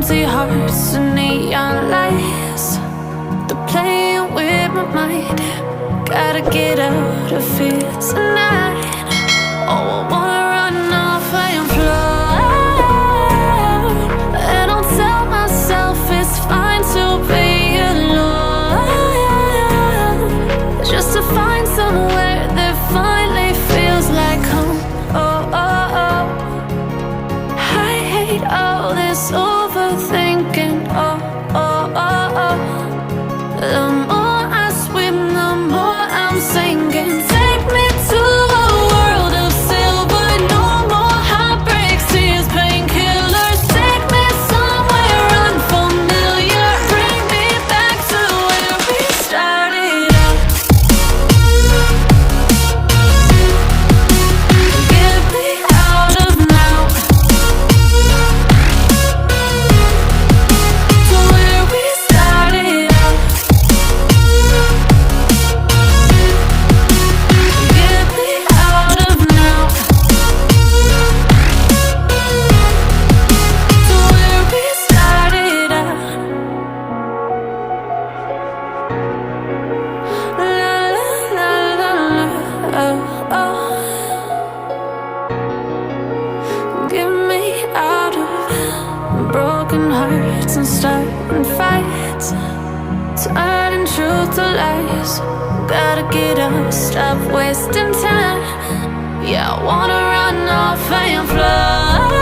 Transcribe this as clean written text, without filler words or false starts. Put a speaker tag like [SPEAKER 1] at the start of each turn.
[SPEAKER 1] empty hearts and neon lights. They're playing with my mind. Gotta get out of here tonight. Oh, I wanna run off and fly. And I'll tell myself it's fine to be alone, just to find somewhere that finally feels like home. Oh, oh, oh. I hate all this overthinking. Oh, oh, oh, oh. The more I swim, the more I'm sinking. Take me to a world of silver. No more heartbreaks, tears, painkillers. Take me somewhere unfamiliar. Bring me back to where we started out. Get me out of now, to where we started out. Get me out of now, to where we started out. La la la la la, oh, oh. Get me out of broken hearts and starting fights, turning truth to lies. Gotta get up, stop wasting time. Yeah, I wanna run off and fly.